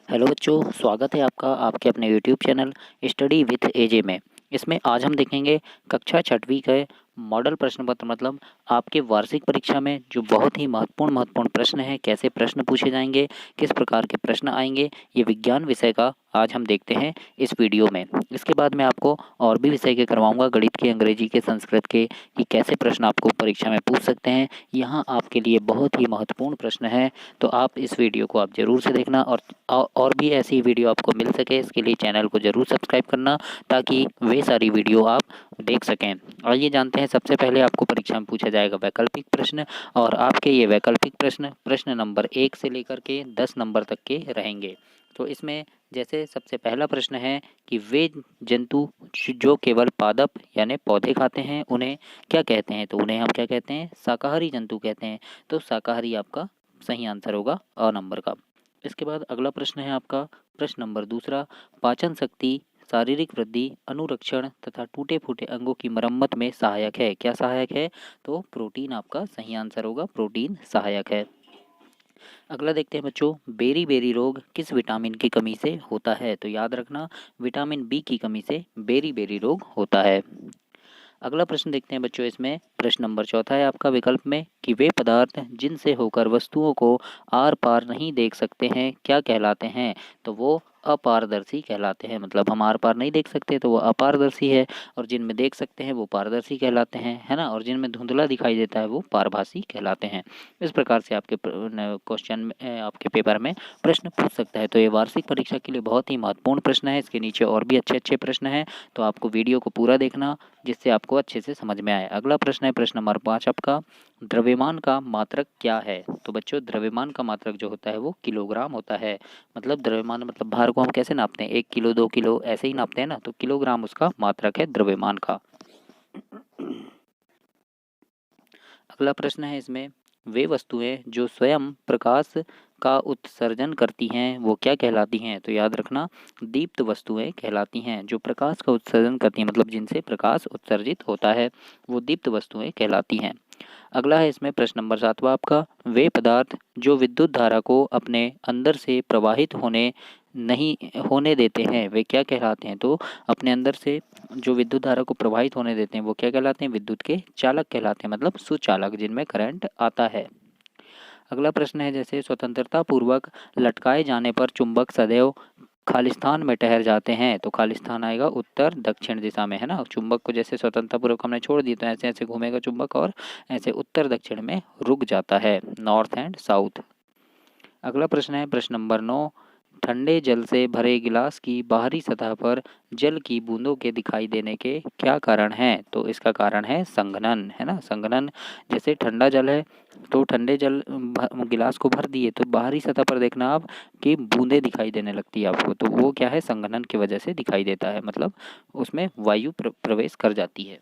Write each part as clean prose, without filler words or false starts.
Hello बच्चों, स्वागत है आपका आपके अपने यूट्यूब चैनल स्टडी विथ एजे में। इसमें आज हम देखेंगे कक्षा छठवीं के मॉडल प्रश्न पत्र, मतलब आपके वार्षिक परीक्षा में जो बहुत ही महत्वपूर्ण प्रश्न है, कैसे प्रश्न पूछे जाएंगे, किस प्रकार के प्रश्न आएंगे, ये विज्ञान विषय का आज हम देखते हैं इस वीडियो में। इसके बाद मैं आपको और भी विषय के करवाऊंगा, गणित के, अंग्रेजी के, संस्कृत के, कि कैसे प्रश्न आपको परीक्षा में पूछ सकते हैं। यहाँ आपके लिए बहुत ही महत्वपूर्ण प्रश्न है, तो आप इस वीडियो को आप ज़रूर से देखना और भी ऐसी वीडियो आपको मिल सके, इसके लिए चैनल को ज़रूर सब्सक्राइब करना ताकि वे सारी वीडियो आप देख सकें। आइए जानते हैं, सबसे पहले आपको परीक्षा में पूछा जाएगा वैकल्पिक प्रश्न, और आपके ये वैकल्पिक प्रश्न नंबर 1 से लेकर के 10 नंबर तक के रहेंगे। तो इसमें जैसे सबसे पहला प्रश्न है कि वे जंतु जो केवल पादप यानी पौधे खाते हैं उन्हें क्या कहते हैं? तो उन्हें हम क्या कहते हैं? शाकाहारी जंतु कहते हैं। तो शाकाहारी आपका सही आंसर होगा अ नंबर का। इसके बाद अगला प्रश्न है आपका प्रश्न नंबर दूसरा, पाचन शक्ति, शारीरिक वृद्धि, अनुरक्षण तथा टूटे फूटे अंगों की मरम्मत में सहायक है। क्या सहायक है? तो प्रोटीन आपका सही आंसर होगा, प्रोटीन सहायक है। अगला देखते हैं बच्चों, बेरी बेरी रोग किस विटामिन की कमी से होता है? तो याद रखना, विटामिन बी की कमी से बेरी बेरी रोग होता है। अगला प्रश्न देखते हैं बच्चों, इसमें प्रश्न नंबर चौथा है आपका विकल्प में कि वे पदार्थ जिनसे होकर वस्तुओं को आर पार नहीं देख सकते हैं क्या कहलाते हैं? तो वो अपारदर्शी कहलाते हैं। मतलब हम आर पार नहीं देख सकते तो वो अपारदर्शी है, और जिनमें देख सकते हैं वो पारदर्शी कहलाते हैं, है ना। और जिनमें धुंधला दिखाई देता है वो पारभासी कहलाते हैं। इस प्रकार से आपके क्वेश्चन में आपके पेपर में प्रश्न पूछ सकता है। तो ये वार्षिक परीक्षा के लिए बहुत ही महत्वपूर्ण प्रश्न है। इसके नीचे और भी अच्छे अच्छे प्रश्न हैं, तो आपको वीडियो को पूरा देखना जिससे आपको अच्छे से समझ में आए। अगला प्रश्न है प्रश्न नंबर 5 आपका, द्रव्यमान का मात्रक क्या है? तो बच्चों द्रव्यमान का मात्रक जो होता है वो किलोग्राम होता है। मतलब द्रव्यमान मतलब भार को हम कैसे नापते हैं? 1 किलो 2 किलो ऐसे ही नापते हैं ना, तो किलोग्राम उसका मात्रक है द्रव्यमान का। अगला प्रश्न है इसमें, वे वस्तुएं जो स्वयं प्रकाश का उत्सर्जन करती हैं वो क्या कहलाती हैं? तो याद रखना, दीप्त वस्तुएं कहलाती हैं। जो प्रकाश का उत्सर्जन करती हैं मतलब जिनसे प्रकाश उत्सर्जित होता है वो दीप्त वस्तुएं कहलाती हैं। अगला है इसमें प्रश्न नंबर 7वां आपका, वे पदार्थ जो विद्युत धारा को अपने अंदर से प्रवाहित नहीं होने देते हैं वे क्या कहलाते हैं? तो अपने अंदर से जो विद्युत धारा को प्रवाहित होने देते हैं वो क्या कहलाते हैं? विद्युत के चालक कहलाते हैं, मतलब सुचालक जिनमें करंट आता है। अगला प्रश्न है जैसे, स्वतंत्रता पूर्वक लटकाए जाने पर चुंबक सदैव खालिस्तान में ठहर जाते हैं। तो खालिस्तान आएगा उत्तर दक्षिण दिशा में, है ना। चुंबक को जैसे स्वतंत्रता पूर्वक हमने छोड़ दी तो ऐसे ऐसे घूमेगा चुंबक और ऐसे उत्तर दक्षिण में रुक जाता है, नॉर्थ एंड साउथ। अगला प्रश्न है प्रश्न नंबर 9, ठंडे जल से भरे गिलास की बाहरी सतह पर जल की बूंदों के दिखाई देने के क्या कारण है? तो इसका कारण है संघनन, है ना। संघनन, जैसे ठंडा जल है तो ठंडे जल गिलास को भर दिए तो बाहरी सतह पर देखना आप कि बूंदें दिखाई देने लगती है आपको, तो वो क्या है? संघनन की वजह से दिखाई देता है, मतलब उसमें वायु प्रवेश कर जाती है।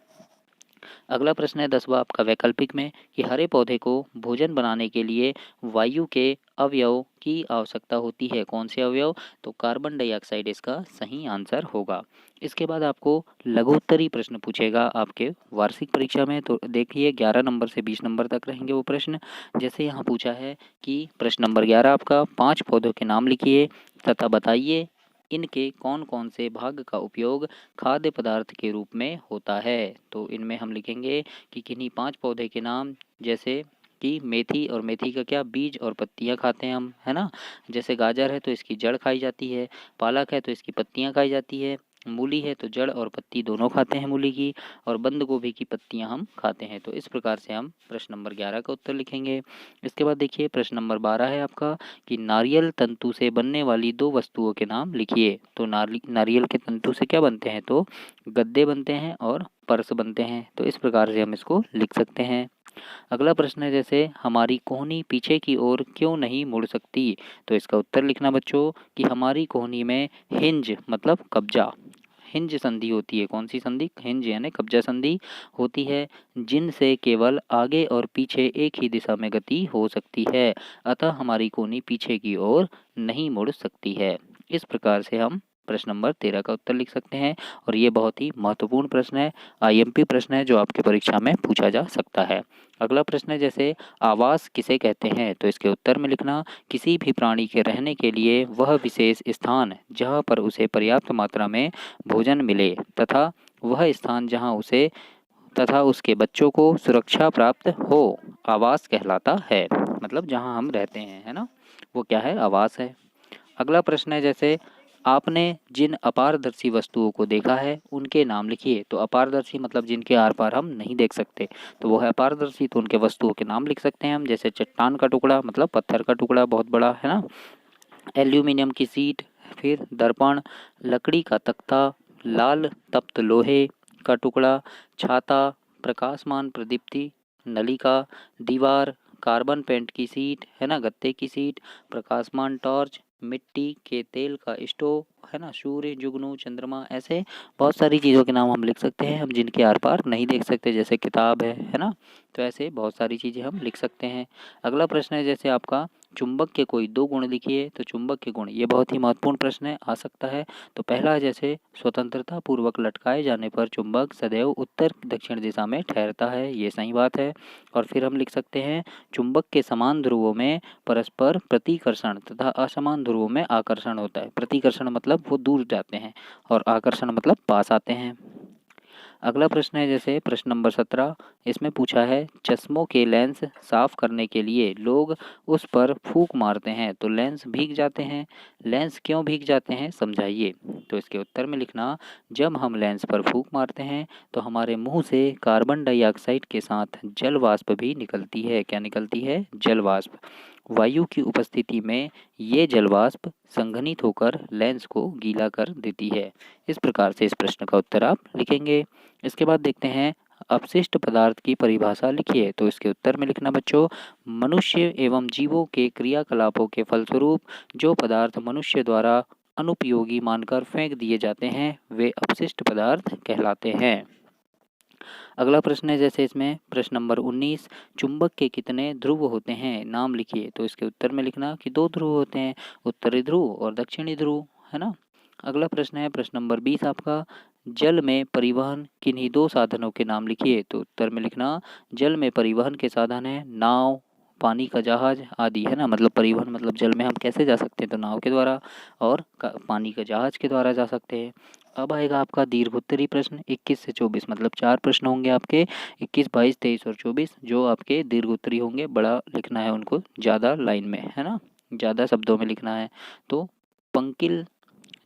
अगला प्रश्न है 10वां आपका वैकल्पिक में कि हरे पौधे को भोजन बनाने के लिए वायु के अवयव की आवश्यकता होती है। कौन से अवयव? तो कार्बन डाइऑक्साइड इसका सही आंसर होगा। इसके बाद आपको लघुत्तरी प्रश्न पूछेगा आपके वार्षिक परीक्षा में, तो देखिए 11 नंबर से 20 नंबर तक रहेंगे वो प्रश्न। जैसे यहाँ पूछा है कि प्रश्न नंबर 11 आपका, 5 पौधों के नाम लिखिए तथा बताइए इनके कौन कौन से भाग का उपयोग खाद्य पदार्थ के रूप में होता है। तो इनमें हम लिखेंगे कि किन्हीं 5 पौधे के नाम, जैसे कि मेथी, और मेथी का क्या? बीज और पत्तियां खाते हैं हम, है ना। जैसे गाजर है तो इसकी जड़ खाई जाती है, पालक है तो इसकी पत्तियां खाई जाती है, मूली है तो जड़ और पत्ती दोनों खाते हैं मूली की, और बंद गोभी की पत्तियां हम खाते हैं। तो इस प्रकार से हम प्रश्न नंबर 11 का उत्तर लिखेंगे। इसके बाद देखिए प्रश्न नंबर 12 है आपका कि नारियल तंतु से बनने वाली 2 वस्तुओं के नाम लिखिए। तो नारियल के तंतु से क्या बनते हैं? तो गद्दे बनते हैं और पर्स बनते हैं। तो इस प्रकार से हम इसको लिख सकते हैं। अगला प्रश्न है जैसे, हमारी कोहनी पीछे की ओर क्यों नहीं मुड़ सकती? तो इसका उत्तर लिखना बच्चों कि हमारी कोहनी में हिंज मतलब कब्जा, हिंज संधि होती है। कौन सी संधि? हिंज यानी कब्जा संधि होती है, जिनसे केवल आगे और पीछे एक ही दिशा में गति हो सकती है। अतः हमारी कोहनी पीछे की ओर नहीं मुड़ सकती है। इस प्रकार से हम प्रश्न नंबर 13 का उत्तर लिख सकते हैं। और ये बहुत ही महत्वपूर्ण प्रश्न है, आईएमपी प्रश्न है जो आपके परीक्षा में पूछा जा सकता है। अगला प्रश्न है जैसे आवास किसे कहते हैं, तो इसके उत्तर में लिखना किसी भी प्राणी के रहने के लिए वह विशेष स्थान जहाँ पर उसे पर्याप्त मात्रा में भोजन मिले तथा वह स्थान जहाँ उसे तथा उसके बच्चों को सुरक्षा प्राप्त हो, आवास कहलाता है। मतलब जहाँ हम रहते हैं, है ना, वो क्या है, आवास है। अगला प्रश्न है जैसे आपने जिन अपारदर्शी वस्तुओं को देखा है उनके नाम लिखिए। तो अपारदर्शी मतलब जिनके आर पार हम नहीं देख सकते, तो वो है अपारदर्शी, तो उनके वस्तुओं के नाम लिख सकते हैं हम। जैसे चट्टान का टुकड़ा मतलब पत्थर का टुकड़ा बहुत बड़ा, है ना, एल्यूमिनियम की सीट, फिर दर्पण, लकड़ी का तख्ता, लाल तप्त लोहे का टुकड़ा, छाता, प्रकाशमान प्रदीप्ति, नलिका, दीवार, कार्बन पेंट की सीट, है ना, गत्ते की सीट, प्रकाशमान टॉर्च, मिट्टी के तेल का स्टोव, है ना, सूर्य, जुगनू, चंद्रमा, ऐसे बहुत सारी चीज़ों के नाम हम लिख सकते हैं हम जिनके आर पार नहीं देख सकते, जैसे किताब है ना। तो ऐसे बहुत सारी चीज़ें हम लिख सकते हैं। अगला प्रश्न है जैसे आपका चुंबक के कोई दो गुण लिखिए। तो चुंबक के गुण, ये बहुत ही महत्वपूर्ण प्रश्न है, आ सकता है। तो पहला है जैसे स्वतंत्रता पूर्वक लटकाए जाने पर चुंबक सदैव उत्तर दक्षिण दिशा में ठहरता है, ये सही बात है। और फिर हम लिख सकते हैं चुंबक के समान ध्रुवों में परस्पर प्रतिकर्षण तथा असमान ध्रुवों में आकर्षण होता है। प्रतिकर्षण मतलब वो दूर जाते हैं और आकर्षण मतलब पास आते हैं। अगला प्रश्न है जैसे प्रश्न नंबर 17, इसमें पूछा है चश्मों के लेंस साफ करने के लिए लोग उस पर फूंक मारते हैं तो लेंस भीग जाते हैं, लेंस क्यों भीग जाते हैं समझाइए। तो इसके उत्तर में लिखना जब हम लेंस पर फूंक मारते हैं तो हमारे मुंह से कार्बन डाइऑक्साइड के साथ जल वाष्प भी निकलती है। क्या निकलती है? जल वाष्प। वायु की उपस्थिति में ये जल वाष्प संघनित होकर लेंस को गीला कर देती है। इस प्रकार से इस प्रश्न का उत्तर आप लिखेंगे। इसके बाद देखते हैं अपशिष्ट पदार्थ की परिभाषा लिखिए। तो इसके उत्तर में लिखना बच्चों मनुष्य एवं जीवों के क्रियाकलापों के फलस्वरूप जो पदार्थ मनुष्य द्वारा अनुपयोगी मानकर फेंक दिए जाते हैं वे अपशिष्ट पदार्थ कहलाते हैं। अगला प्रश्न है जैसे इसमें प्रश्न नंबर 19, चुंबक के कितने ध्रुव होते हैं नाम लिखिए। तो इसके उत्तर में लिखना कि दो ध्रुव होते हैं, उत्तरी ध्रुव और दक्षिणी ध्रुव, है ना। अगला प्रश्न है प्रश्न नंबर 20 आपका जल में परिवहन किन्हीं दो साधनों के नाम लिखिए। तो उत्तर में लिखना जल में परिवहन के साधन है नाव, पानी का जहाज आदि, है ना। मतलब परिवहन मतलब जल में हम कैसे जा सकते हैं, तो नाव के द्वारा और पानी का जहाज के द्वारा जा सकते हैं। अब आएगा आपका दीर्घोत्तरी प्रश्न 21 से 24, मतलब 4 प्रश्न होंगे आपके 21, 22, 23 और 24 जो आपके दीर्घोत्तरी होंगे। बड़ा लिखना है उनको, ज़्यादा लाइन में, है ना, ज़्यादा शब्दों में लिखना है। तो पंकिल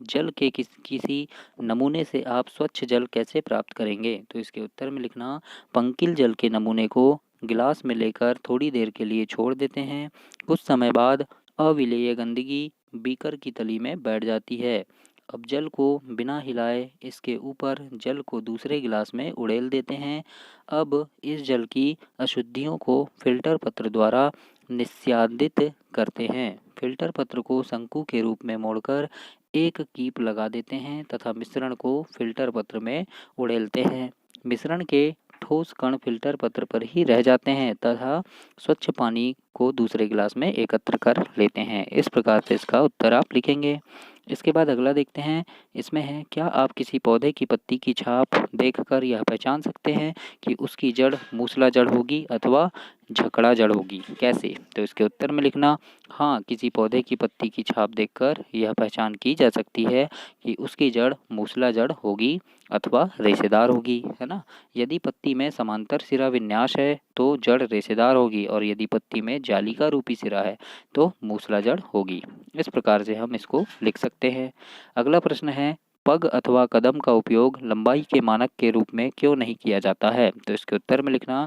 जल के किसी नमूने से आप स्वच्छ जल कैसे प्राप्त करेंगे। तो इसके उत्तर में लिखना पंकिल जल के नमूने को गिलास में लेकर थोड़ी देर के लिए छोड़ देते हैं, कुछ समय बाद अविलेय गंदगी बीकर की तली में बैठ जाती है। अब जल को बिना हिलाए इसके ऊपर जल को दूसरे गिलास में उड़ेल देते हैं। अब इस जल की अशुद्धियों को फिल्टर पत्र द्वारा निस्यादित करते हैं। फिल्टर पत्र को शंकु के रूप में मोड़कर एक कीप लगा देते हैं तथा मिश्रण को फिल्टर पत्र में उड़ेलते हैं। मिश्रण के ठोस कण फिल्टर पत्र पर ही रह जाते हैं तथा स्वच्छ पानी को दूसरे गिलास में एकत्र कर लेते हैं। इस प्रकार से इसका उत्तर आप लिखेंगे। इसके बाद अगला देखते हैं, इसमें है क्या आप किसी पौधे की पत्ती की छाप देखकर यह पहचान सकते हैं कि उसकी जड़ मूसला जड़ होगी अथवा झकड़ा जड़ होगी, कैसे। तो इसके उत्तर में लिखना हाँ, किसी पौधे की पत्ती की छाप देखकर यह पहचान की जा सकती है कि उसकी जड़ मूसला जड़ होगी अथवा रेशेदार होगी, है ना। यदि पत्ती में समांतर सिरा विन्यास है तो जड़ रेशेदार होगी और यदि पत्ती में जालिका रूपी सिरा है तो मूसला जड़ होगी। इस प्रकार से हम इसको लिख सकते हैं। अगला प्रश्न है पग अथवा कदम का उपयोग लंबाई के मानक के रूप में क्यों नहीं किया जाता है। तो इसके उत्तर में लिखना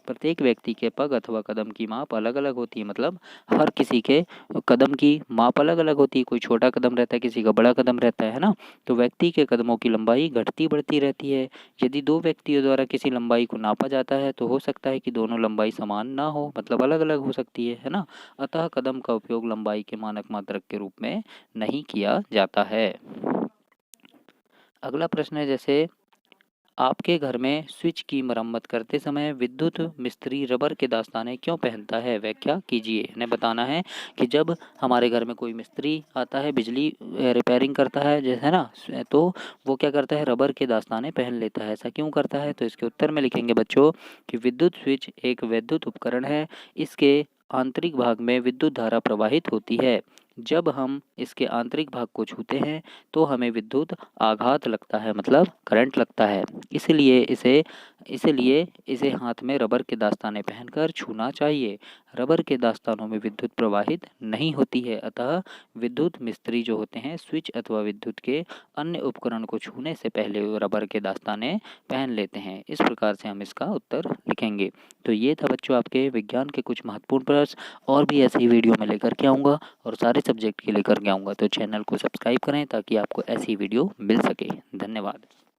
प्रत्येक व्यक्ति के पग अथवा कदम की माप अलग अलग होती है। मतलब हर किसी के कदम की माप अलग अलग होती है, कोई छोटा कदम रहता है, किसी का बड़ा कदम रहता है ना। तो व्यक्ति के कदमों की लंबाई घटती बढ़ती रहती है। यदि दो व्यक्तियों द्वारा किसी लंबाई को नापा जाता है तो हो सकता है कि दोनों लंबाई समान ना हो, मतलब अलग अलग हो सकती है ना। अतः कदम का उपयोग लंबाई के मानक मात्रक के रूप में नहीं किया जाता है। अगला प्रश्न है जैसे आपके घर में स्विच की मरम्मत करते समय विद्युत मिस्त्री रबर के दस्ताने क्यों पहनता है? व्याख्या कीजिए। इन्हें बताना है कि जब हमारे घर में कोई मिस्त्री आता है, बिजली रिपेयरिंग करता है जैसे ना, तो वो क्या करता है, रबर के दस्ताने पहन लेता है। ऐसा क्यों करता है? तो इसके उत्तर में लिखेंगे बच्चों कि विद्युत स्विच एक वैद्युत उपकरण है। इसके आंतरिक भाग में विद्युत धारा प्रवाहित होती है। जब हम इसके आंतरिक भाग को छूते हैं तो हमें विद्युत आघात लगता है, मतलब करंट लगता है। इसलिए इसे हाथ में रबर के दस्ताने पहनकर छूना चाहिए। रबर के दस्तानों में विद्युत प्रवाहित नहीं होती है, अतः विद्युत मिस्त्री जो होते हैं स्विच अथवा विद्युत के अन्य उपकरण को छूने से पहले वो रबर के दस्ताने पहन लेते हैं। इस प्रकार से हम इसका उत्तर लिखेंगे। तो ये था बच्चों आपके विज्ञान के कुछ महत्वपूर्ण प्रश्न। और भी ऐसी वीडियो में लेकर के आऊँगा और सारे सब्जेक्ट के लेकर के आऊँगा, तो चैनल को सब्सक्राइब करें ताकि आपको ऐसी वीडियो मिल सके। धन्यवाद।